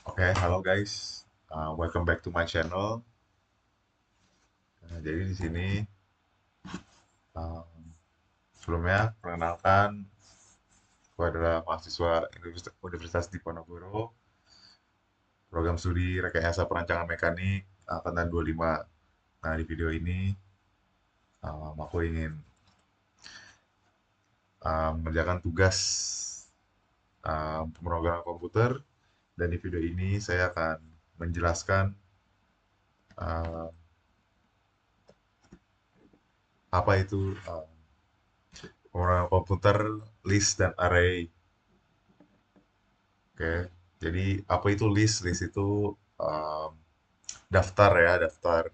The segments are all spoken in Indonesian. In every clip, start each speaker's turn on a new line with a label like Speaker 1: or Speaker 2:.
Speaker 1: Oke, halo guys. Welcome back to my channel. Jadi di sini uh, sebelumnya perkenalkan, aku adalah mahasiswa Universitas Diponegoro, program studi Rekayasa Perancangan Mekanik angkatan 25. Nah, di video ini aku ingin mengerjakan tugas pemrograman komputer, dan di video ini saya akan menjelaskan uh, apa itu pemrograman komputer, list dan array. Oke, jadi apa itu list? List itu um, daftar ya, daftar.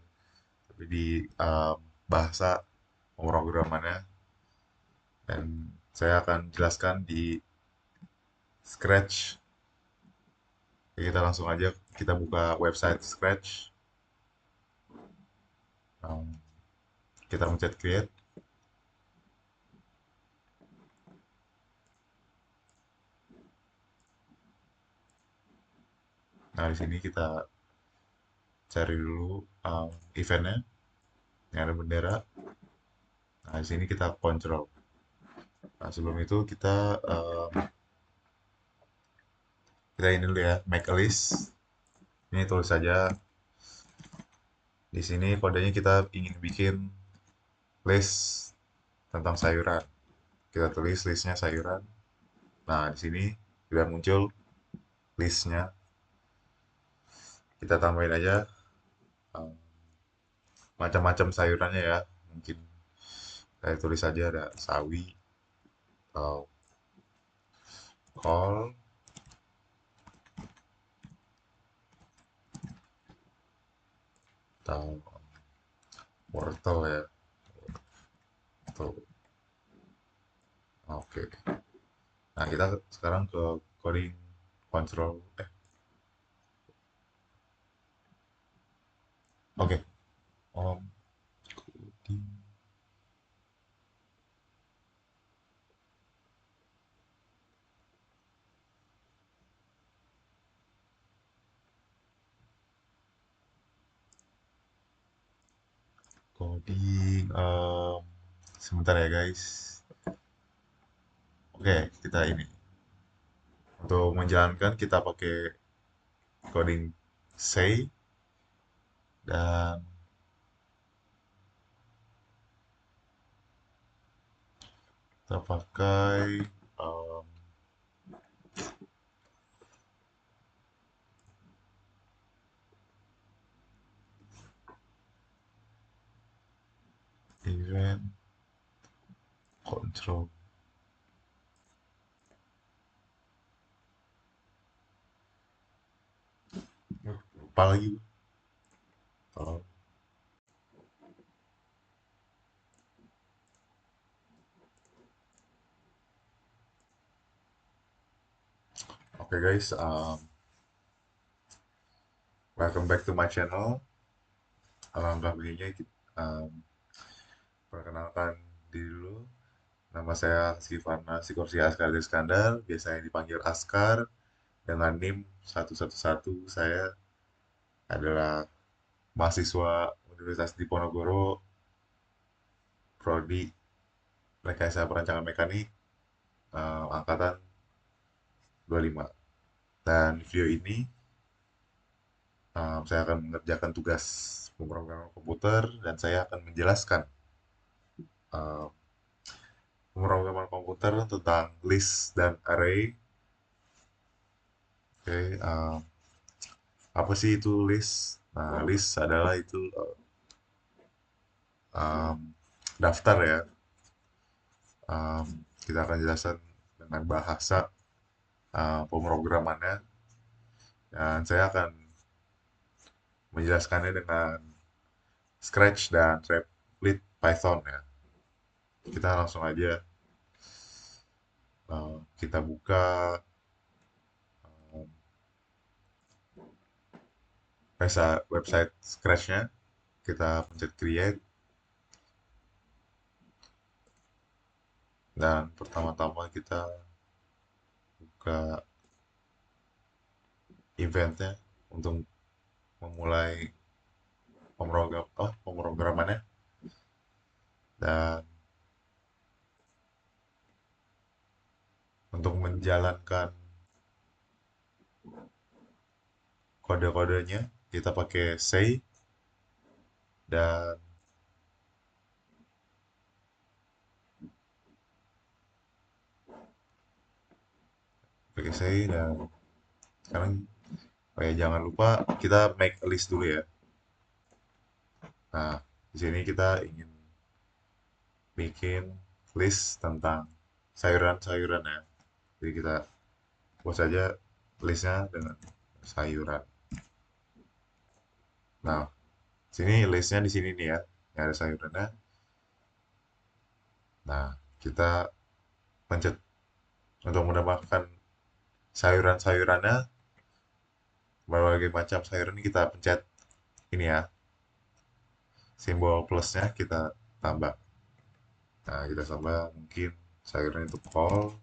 Speaker 1: Tapi di bahasa pemrogramannya, dan saya akan jelaskan di Scratch. Jadi kita langsung aja kita buka website Scratch. Um, kita mencet create. Nah, di sini kita cari dulu eventnya yang ada bendera. Nah, di sini kita control. Nah, sebelum itu kita ini dulu ya, make a list. Ini tulis saja di sini kodenya, kita ingin bikin list tentang sayuran. Kita tulis listnya sayuran. Nah, di sini sudah muncul listnya. Kita tambahin aja um, macam-macam sayurannya ya. Mungkin saya tulis saja ada sawi, atau kol, atau wortel ya. Tuh. Oke. Nah, kita sekarang ke coding control. Oke. Om coding. Coding. Sebentar ya guys. Oke, kita ini. Untuk menjalankan kita pakai coding say, dan kita pakai um, event control. Lupa lagi. Oh, oke guys, welcome back to my channel. Alhamdulillah begini, perkenalkan diri dulu. Nama saya Sivana Sikorsia Askar Iskandar, biasanya dipanggil Askar, dengan NIM 111. Saya adalah mahasiswa Universitas Diponegoro, Prodi Rekayasa Perancangan Mekanik, angkatan 25. Dan video ini saya akan mengerjakan tugas pemrograman komputer, dan saya akan menjelaskan uh, pemrograman komputer tentang list dan array. Oke, apa sih itu list? Nah, list adalah itu um, daftar ya. Kita akan jelaskan dengan bahasa pemrogramannya, dan saya akan menjelaskannya dengan Scratch dan Replit Python ya. Kita langsung aja kita buka um, website Scratch-nya. Kita pencet create, dan pertama-tama kita buka eventnya untuk memulai pemrogramannya, dan untuk menjalankan kode-kodenya kita pakai say, dan sekarang, oh ya, jangan lupa kita make a list dulu ya. Nah, di sini kita ingin bikin list tentang sayuran-sayuran ya. Jadi kita buat saja listnya dengan sayuran. Nah, sini listnya di sini nih ya, yang ada sayurannya. Nah, kita pencet untuk menambahkan sayuran-sayurannya, berbagai macam sayuran kita pencet ini ya, simbol plusnya kita tambah. Nah, kita tambah mungkin sayuran itu kol,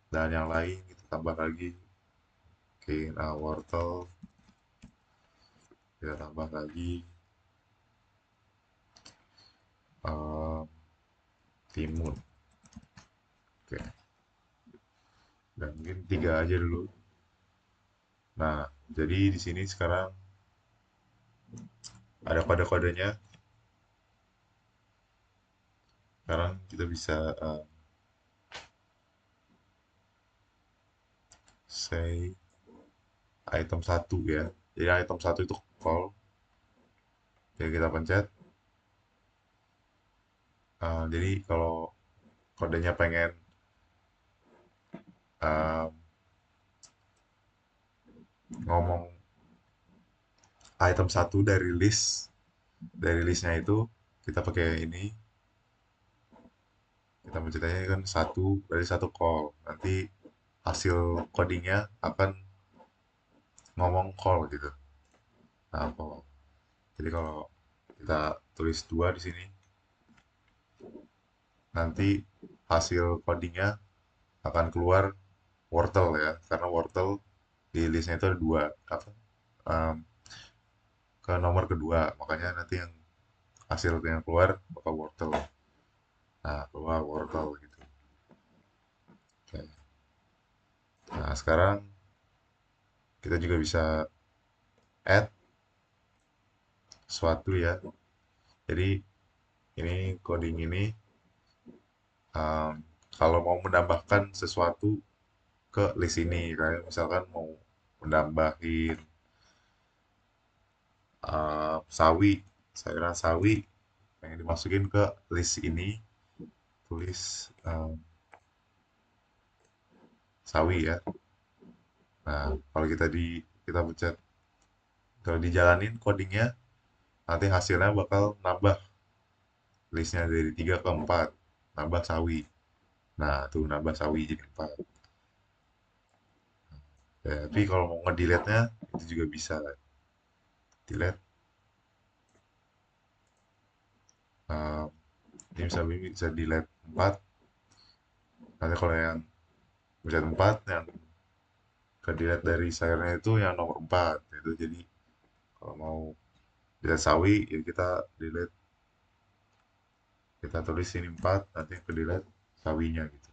Speaker 1: dan yang lain kita tambah lagi mungkin wortel, kita tambah lagi eh, timun. Oke, dan mungkin tiga aja dulu. Nah, jadi di sini sekarang ada kode-kodenya. Sekarang kita bisa say item satu ya. Jadi item satu itu call. Jadi kita pencet. Jadi kalau kodenya pengen eh, ngomong item satu dari listnya itu, kita pakai ini, kita pencet aja kan satu dari satu call. Nanti hasil codingnya akan ngomong call gitu. Nah, call. Jadi kalau kita tulis dua di sini, nanti hasil codingnya akan keluar wortel ya, karena wortel di listnya itu ada dua, apa, em, ke nomor kedua, makanya nanti yang hasil yang keluar bakal wortel. Nah, keluar wortel gitu. Oke. Nah, sekarang kita juga bisa add sesuatu ya. Jadi ini coding ini, em, kalau mau menambahkan sesuatu ke list ini, kayak misalkan mau menambahin sawi, sayuran sawi pengen dimasukin ke list ini, tulis sawi ya. Nah, kalau kita pencet, kalau dijalanin codingnya, nanti hasilnya bakal nambah listnya dari 3 ke 4, nambah sawi. Nah, tuh nambah sawi jadi 4. Ya, tapi kalau mau ngedelete-nya itu juga bisa. Delete. eh, ini bisa delete 4. Nanti kalau yang delete 4, yang ke delete dari sayurnya itu yang nomor 4. Itu jadi kalau mau delete sawi, ya kita delete, kita tulis ini 4, nanti yang ke delete sawinya gitu.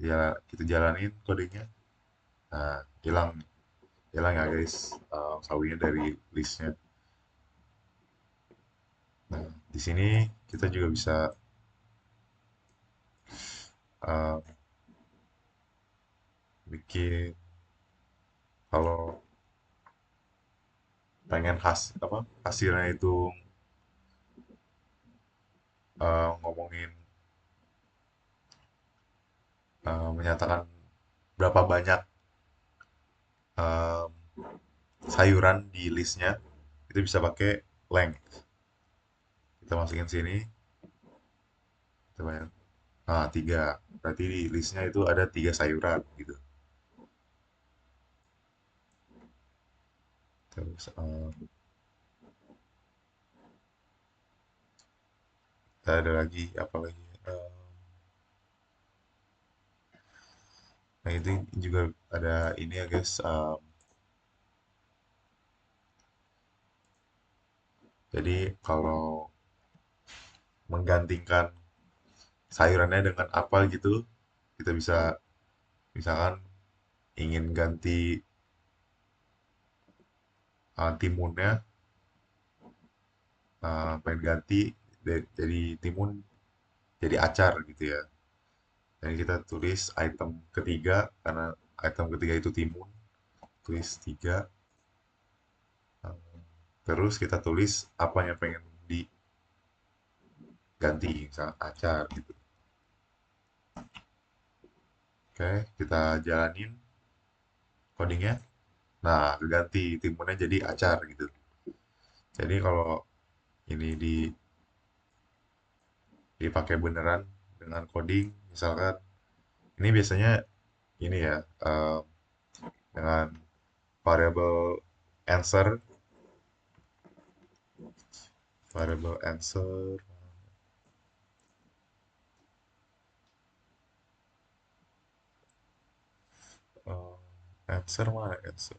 Speaker 1: Ya, kita jalanin codingnya. Nah, hilang hilang ya guys, sawinya dari listnya. Nah, di sini kita juga bisa uh, bikin, kalau pengen apa, hasilnya itu ngomongin, menyatakan berapa banyak uh, sayuran di listnya, itu bisa pakai length. Kita masukin sini, kita banyak, tiga, berarti di listnya itu ada tiga sayuran gitu. Terus ada lagi apa lagi? Nah, itu juga ada ini ya guys, Jadi kalau menggantikan sayurannya dengan apa gitu, kita bisa misalkan ingin ganti timunnya, pengen ganti jadi timun jadi acar gitu ya. Dan kita tulis item ketiga karena item ketiga itu timun, tulis tiga. eh, Terus kita tulis apa yang pengen diganti, misalkan acar gitu. Oke, kita jalanin codingnya. Nah, ganti timunnya jadi acar gitu. Jadi kalau ini dipakai beneran dengan coding, misalkan ini biasanya ini ya dengan variable answer, variable answer, answer mana answer?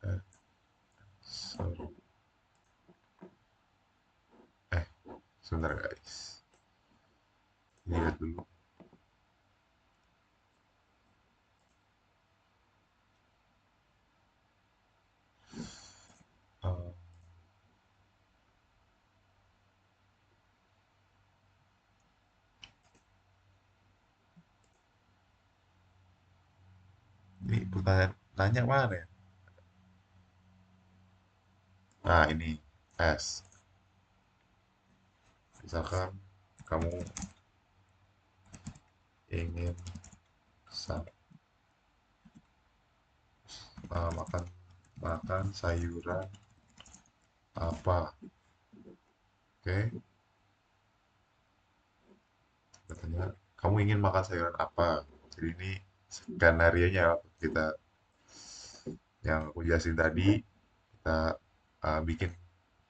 Speaker 1: Answer. Eh, sebentar guys, lihat dulu. Eh, ini pertanyaan nanya mana ya? Nah ini S. Misalkan kamu ingin makan makan sayuran apa? Oke, katanya kamu ingin makan sayuran apa? Jadi ini skenario nya kita yang aku jelasin tadi, kita bikin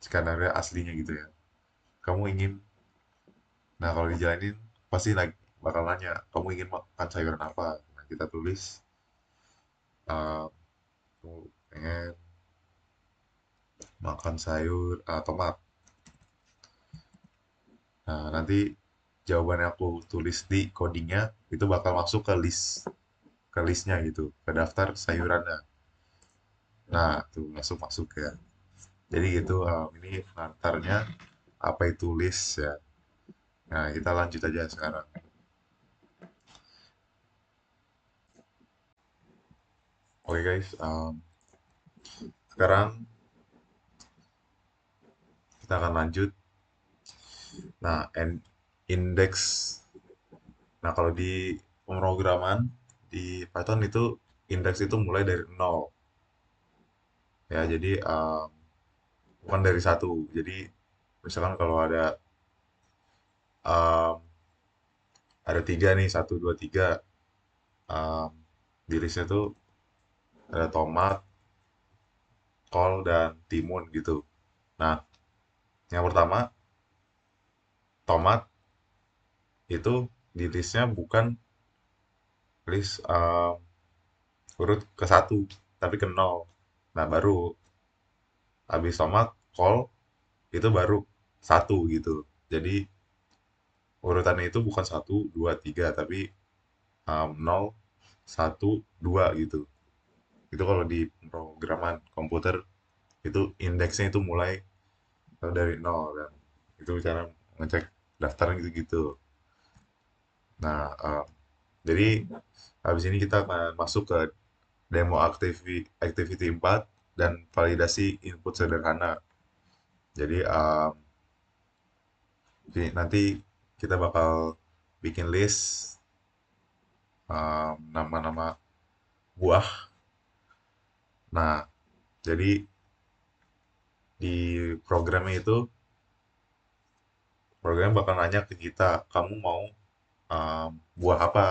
Speaker 1: skenario aslinya gitu ya. Kamu ingin, nah kalau dijalanin pasti lagi bakal nanya, kamu ingin makan sayuran apa? Nah, kita tulis, uh, kamu pengen makan sayur tomat. Nah, nanti jawaban yang aku tulis di codingnya itu bakal masuk ke listnya gitu, ke daftar sayurannya. Nah, tuh masuk masuk ya. Jadi gitu, ini pengantarnya apa itu list ya. Nah, kita lanjut aja sekarang. Oke guys, sekarang kita akan lanjut. Nah, index. Nah, kalau di pemrograman di Python itu indeks itu mulai dari nol ya. Jadi bukan dari satu. Jadi misalkan kalau um, ada tiga nih, satu, dua, tiga, um, di listnya tuh ada tomat, kol, dan timun gitu. Nah, yang pertama tomat itu di listnya bukan list urut ke satu, tapi ke nol. Nah, baru habis tomat, kol itu baru satu gitu. Jadi urutannya itu bukan satu, dua, tiga, tapi 0, 1, 2 gitu. Itu kalau di pemrograman komputer itu indeksnya itu mulai dari nol kan. Itu cara ngecek daftarnya gitu-gitu. Nah, jadi habis ini kita akan masuk ke demo activity 4 dan validasi input sederhana. Jadi nanti kita bakal bikin list nama-nama buah. Nah, jadi di programnya itu program bakal nanya ke kita, kamu mau buah apa?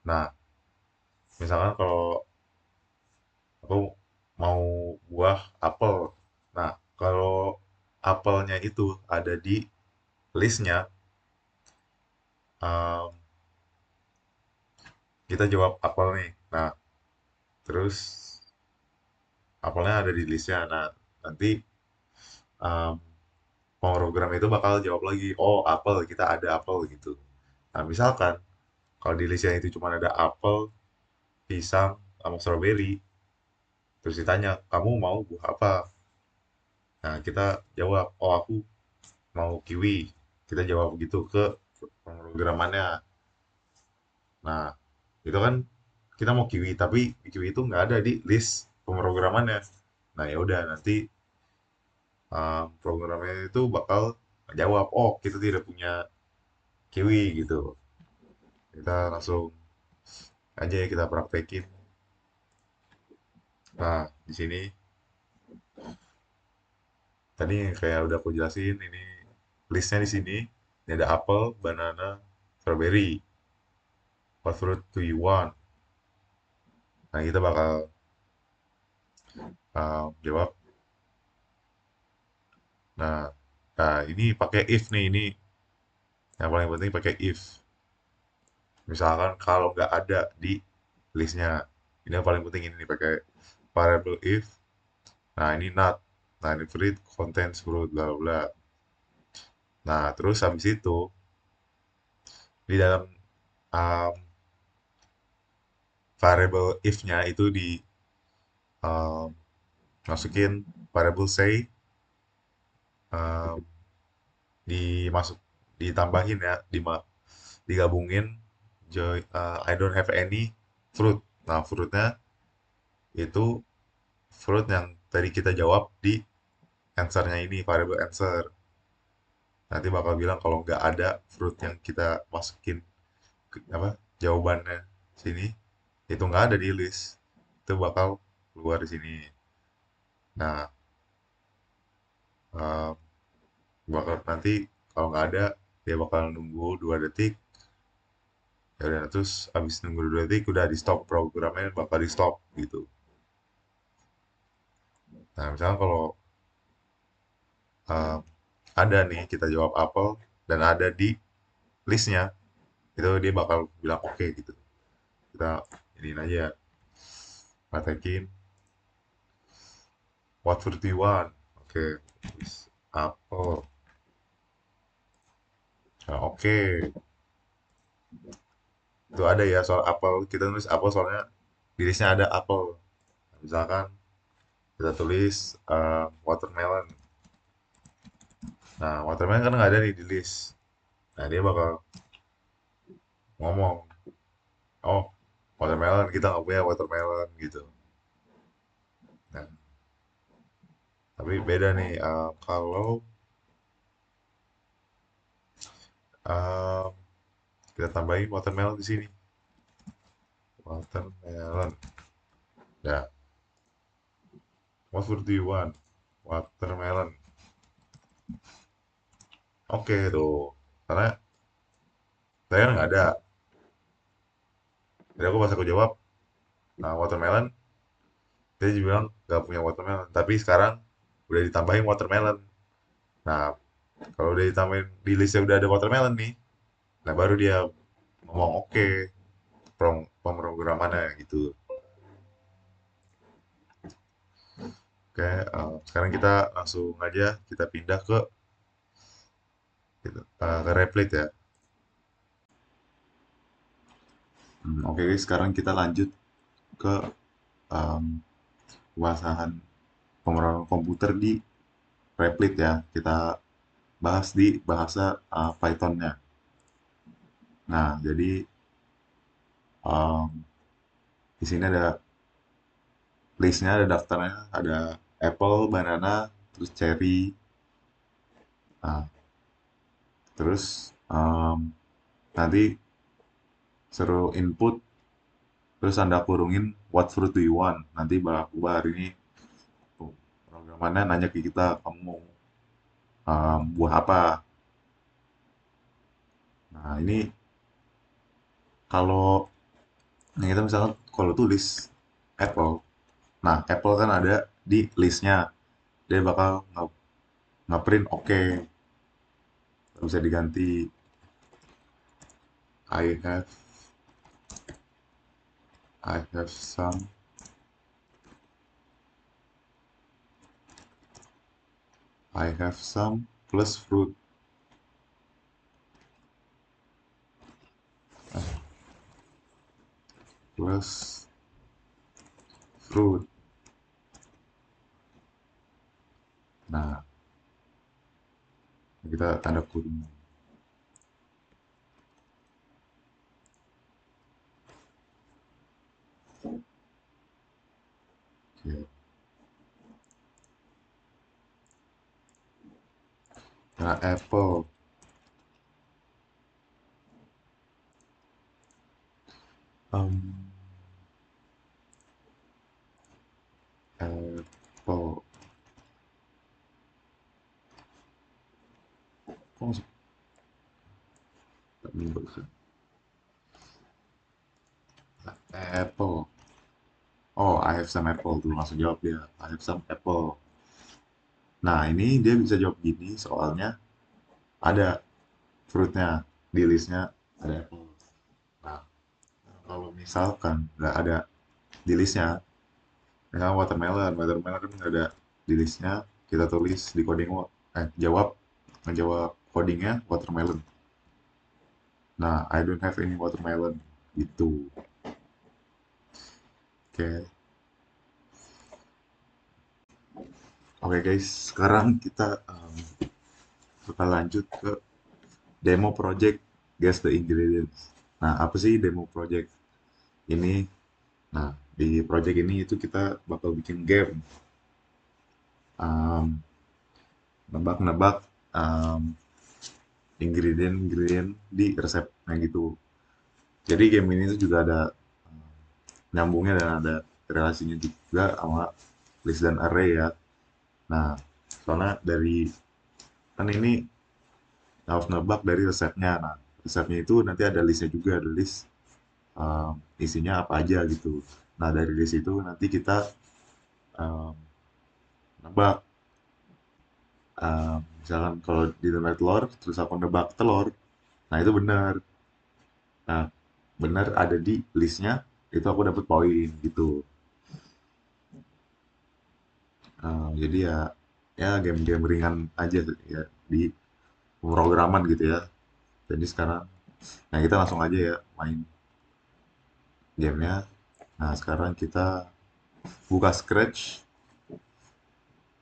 Speaker 1: Nah, misalkan kalau aku mau buah apel. Nah, kalau apelnya itu ada di listnya, um, kita jawab apel nih. Nah, terus apelnya ada di listnya. Nah, nanti um, pemrogram itu bakal jawab lagi, oh apel, kita ada apel gitu. Nah, misalkan kalau di listnya itu cuma ada apel, pisang, sama strawberry, terus ditanya, kamu mau buah apa? Nah, kita jawab, oh aku mau kiwi. Kita jawab gitu ke pemrogramannya. Nah, itu kan kita mau kiwi, tapi kiwi itu nggak ada di list pemrogramannya. Nah, ya udah nanti programnya itu bakal jawab, oh kita tidak punya kiwi gitu. Kita langsung aja ya kita praktekin. Nah, di sini tadi kayak udah aku jelasin ini listnya di sini. Ini ada apel, banana, strawberry. What fruit do you want? Nah, kita bakal jawab. Nah, nah ini pakai if nih ini yang paling penting pakai if. Misalkan kalau nggak ada di listnya, ini yang paling penting ini pakai variable if. Nah, ini not. Nah, ini fruit contains fruit bla bla bla. Nah, terus habis itu di dalam um, variable if-nya itu di um, masukin variable say, um, dimasuk ditambahin ya, digabungin I don't have any fruit. Nah, fruitnya itu fruit yang tadi kita jawab di answernya ini variable answer. Nanti bakal bilang kalau nggak ada fruit yang kita masukin apa jawabannya sini itu nggak ada di list, itu bakal keluar di sini. Nah, eh, bakal nanti kalau nggak ada dia bakal nunggu 2 detik. Ya udah, terus abis nunggu 2 detik udah di stop, programnya bakal di stop gitu. Nah, misalnya kalau eh, ada nih kita jawab apel dan ada di listnya, itu dia bakal bilang oke gitu. Kita ini aja praktekin. What fruit do you want? Oke, terus apel. Nah, oke, itu ada ya soal apel. Kita tulis apel soalnya di listnya ada apel. Misalkan kita tulis watermelon. Nah, watermelon kan nggak ada nih di list. Nah, dia bakal ngomong, oh watermelon, kita nggak punya watermelon gitu. Nah, tapi beda nih kalau uh, kita tambahin watermelon di sini. Watermelon. Ya, what fruit do you want? Watermelon. Oke tuh, karena saya kan nggak ada. Jadi aku pas aku jawab, nah watermelon, dia juga bilang nggak punya watermelon. Tapi sekarang udah ditambahin watermelon. Nah, kalau udah ditambahin di listnya udah ada watermelon nih, nah baru dia ngomong oke, pemrogramannya gitu. Oke, sekarang kita langsung aja kita pindah ke ke Replit ya. Oke, guys, sekarang kita lanjut ke um, pembahasan pemrograman komputer di Replit ya. Kita bahas di bahasa Python-nya. Nah, jadi um, di sini ada listnya, ada daftarnya, ada apple, banana, terus cherry. Nah, terus nanti suruh input, terus anda kurungin what fruit do you want. Nanti bakal hari ini programannya nanya ke kita, kamu mau buah apa. Nah, ini kalau nah kita misalkan kalau tulis apple, nah apple kan ada di listnya, dia bakal nge-print oke. Bisa diganti I have I have some I have some plus fruit. Plus fruit. Nah, kita tanda kurung. Oke. Nah, apple. Um, apple. Kok masuk? Ini barusan. Apple. Oh, I have some apple tuh langsung jawab dia. I have some apple. Nah, ini dia bisa jawab gini soalnya ada fruitnya di listnya ada apple. Nah, kalau misalkan nggak ada di listnya, misalnya watermelon kan nggak ada di listnya, kita tulis di coding jawab menjawab codingnya watermelon. Nah, I don't have any watermelon gitu. Oke, oke guys, sekarang kita bakal lanjut ke demo project Guess the Ingredients. Nah, apa sih demo project ini? Nah, di project ini itu kita bakal bikin game, um, nebak-nebak um, ingredient-ingredient di resepnya gitu. Jadi game ini tuh juga ada nyambungnya dan ada relasinya juga sama list dan array ya. Nah, soalnya dari kan ini harus nebak dari resepnya. Nah, resepnya itu nanti ada listnya juga, ada list isinya apa aja gitu. Nah, dari list itu nanti kita um, nebak. Misalkan kalau di tempat telur, terus aku nebak telur, nah itu benar. Nah, benar ada di listnya, itu aku dapat poin gitu. Jadi ya, ya game-game ringan aja ya di pemrograman gitu ya. Jadi sekarang, nah kita langsung aja ya main gamenya. Nah sekarang kita buka Scratch.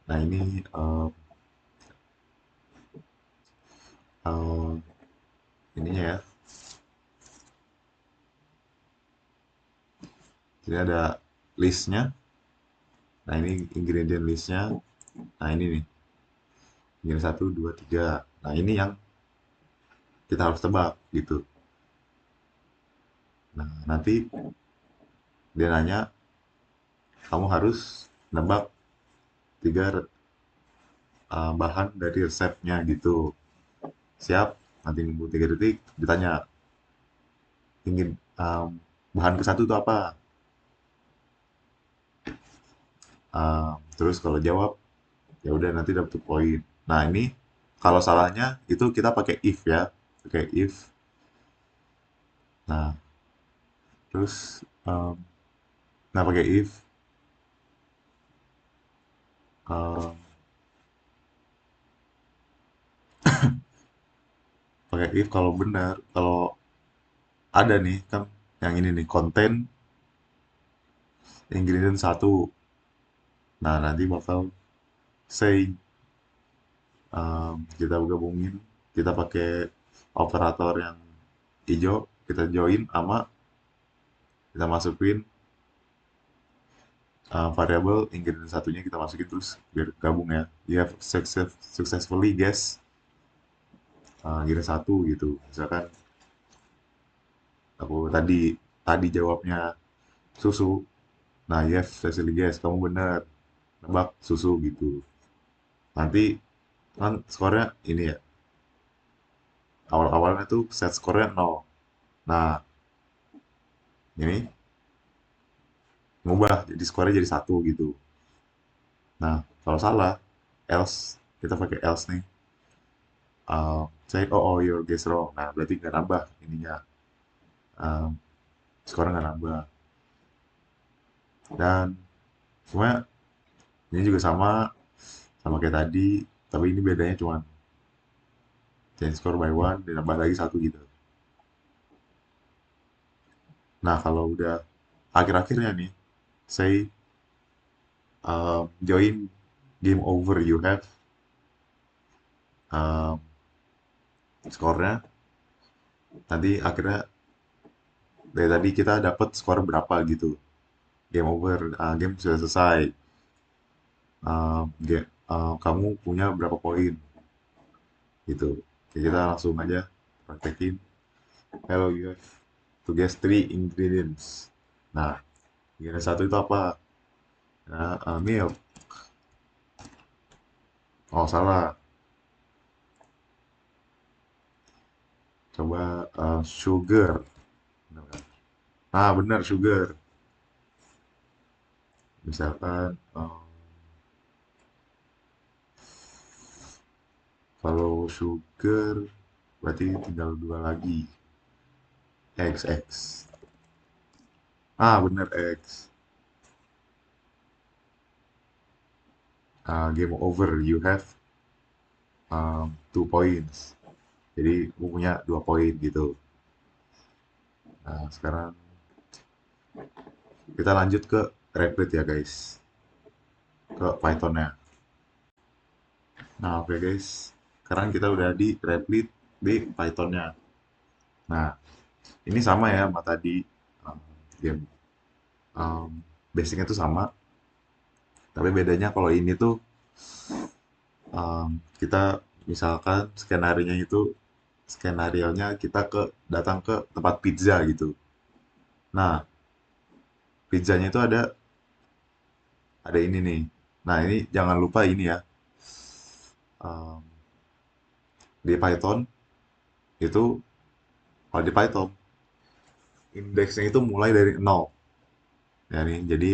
Speaker 1: Nah ini eh, ininya ya. Jadi ada listnya. Nah ini ingredient listnya. Nah ini nih, ingredient satu, dua, tiga. Nah ini yang kita harus tebak gitu. Nah nanti dia nanya, kamu harus nebak tiga bahan dari resepnya gitu. Siap? Nanti nunggu 3 detik, ditanya ingin bahan ke satu itu apa? Terus kalau jawab, ya udah nanti dapat poin. Nah ini kalau salahnya itu kita pakai if ya, pakai if. Nah terus nah pakai if, um, pakai if kalau benar, kalau ada nih kan yang ini nih konten ingredient satu. Nah nanti bakal say kita gabungin, kita pakai operator yang hijau, kita join sama kita masukin variabel ingredient satunya kita masukin terus biar gabung ya. You have successfully guess ingredient satu gitu. Misalkan aku tadi tadi jawabnya susu. Nah, you have successfully guess, kamu benar nebak susu gitu. Nanti kan skornya ini ya. Awal-awalnya tuh set skornya 0. Nah, ini ngubah jadi skornya jadi satu gitu. Nah, kalau salah, else, kita pakai else nih. Say, oh, your guess wrong. Nah, berarti nggak nambah ininya. Um, Skornya nggak nambah. Dan semuanya ini juga sama sama kayak tadi, tapi ini bedanya cuma change score by one ditambah lagi satu gitu. Nah kalau udah akhir-akhirnya nih, say join game over, you have um, skornya, nanti akhirnya dari tadi kita dapat skor berapa gitu, game over, game sudah selesai, kamu punya berapa poin gitu. Oke, kita langsung aja praktekin. Hello, you have to guess three ingredients. Nah, ingredient satu itu apa? Nah, milk. Oh, salah. Coba sugar. Benar kan? Ah, benar, sugar. Misalkan kalau sugar berarti tinggal dua lagi. X, X. Ah, benar, X. Game over. You have 2 points. Jadi, gue punya 2 poin gitu. Nah, sekarang kita lanjut ke Replit ya, guys. Ke Python-nya. Nah, oke guys. Sekarang kita udah di Replit di Python-nya. Nah, ini sama ya sama tadi um, game. Basicnya tuh sama, tapi bedanya kalau ini tuh kita misalkan skenario-nya kita datang ke tempat pizza gitu. Nah, pizzanya itu ada ini nih. Nah, ini jangan lupa ini ya. um, di Python itu, kalau di Python indeksnya itu mulai dari nol. Ya nih, jadi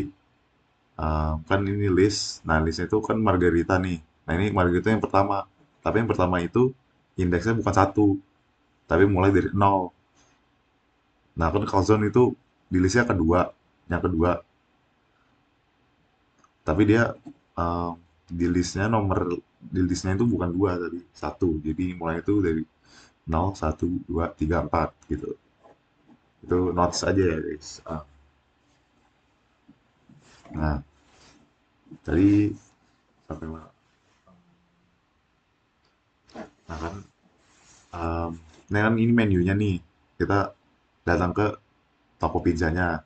Speaker 1: kan ini list. Nah, listnya itu kan Margarita nih. Nah, ini Margarita yang pertama. Tapi yang pertama itu indeksnya bukan satu, tapi mulai dari nol. Nah, kan calzone itu di listnya kedua, yang kedua. Tapi dia um, di listnya itu bukan dua, tapi satu. Jadi mulai itu dari nol, satu, dua, tiga, empat gitu. Itu notes aja ya guys. Nah, tadi sampai mana? Nah kan, um, ini menunya nih. Kita datang ke toko pizzanya.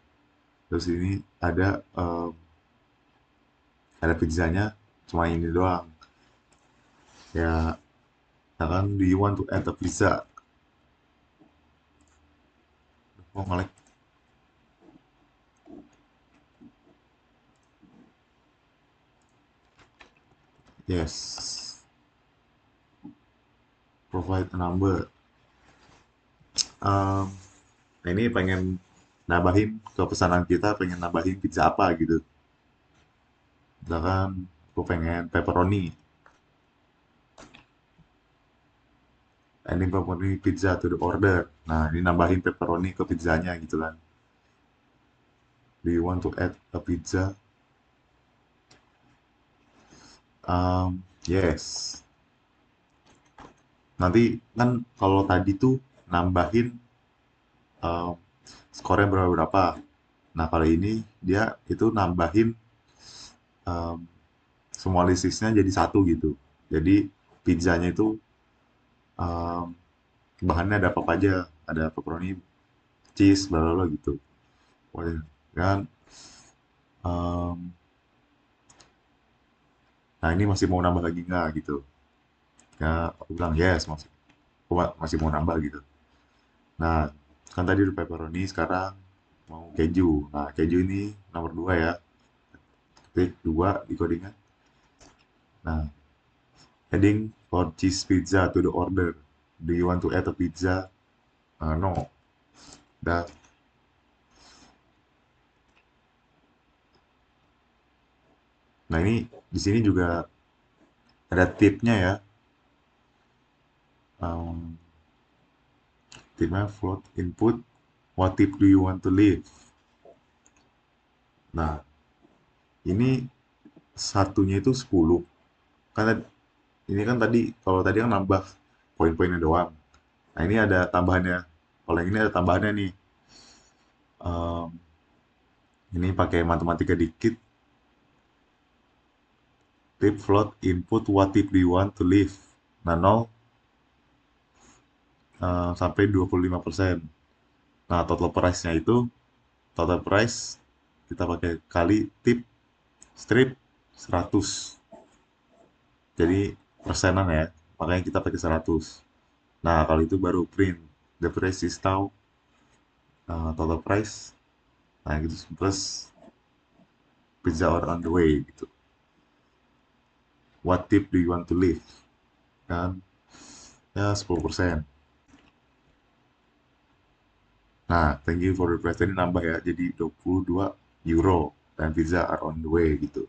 Speaker 1: Terus ini ada pizzanya cuma ini doang. Ya, nah kan, do you want to add a pizza? Oh, ngelek. Yes. Provide a number. Um, nah ini pengen nambahin ke pesanan kita, pengen nambahin pizza apa gitu. Misalkan aku pengen pepperoni. Adding pepperoni pizza to the order. Nah, ini nambahin pepperoni ke pizzanya gitu kan. Do you want to add a pizza? Yes. Nanti kan kalau tadi tuh nambahin um, skornya berapa-berapa. Nah, kali ini dia itu nambahin um, semua listisnya jadi satu gitu. Jadi pizzanya itu um, bahannya ada apa aja, ada pepperoni, cheese, bla bla bla gitu. Pokoknya kan. um, nah ini masih mau nambah lagi nggak gitu? Ya aku bilang yes, masih mau nambah gitu. Nah, kan tadi udah pepperoni, sekarang mau keju. Nah, keju ini nomor 2 ya. Klik 2 di codingan. Nah, adding for cheese pizza to the order. Do you want to add a pizza? No. Dah. Nah, ini di sini juga ada tipnya ya. Um, Tipnya float input. What tip do you want to leave? Nah, Ini satunya itu 10. Karena ini kan tadi, kalau tadi kan nambah poin-poinnya doang. Nah ini ada tambahannya. Kalau yang ini ada tambahannya nih. Em, ini pakai matematika dikit. Tip float input what tip do you want to leave. Nah 0 sampai 25%. Nah total price-nya itu, total price kita pakai kali tip strip 100. Jadi persenan ya. Makanya kita pakai 100. Nah kalau itu baru print. The price is now total price. Nah gitu plus pizza or on the way gitu. What tip do you want to leave? Kan ya 10%. Nah, thank you for the price tadi nambah ya, jadi 22 euro dan pizza are on the way gitu.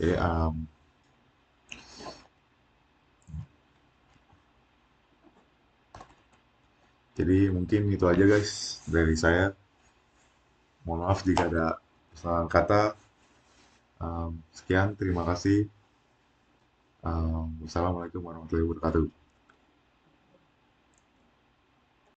Speaker 1: Jadi, jadi mungkin itu aja guys dari saya. Mohon maaf jika ada kesalahan kata. Sekian, terima kasih. Wassalamualaikum warahmatullahi wabarakatuh.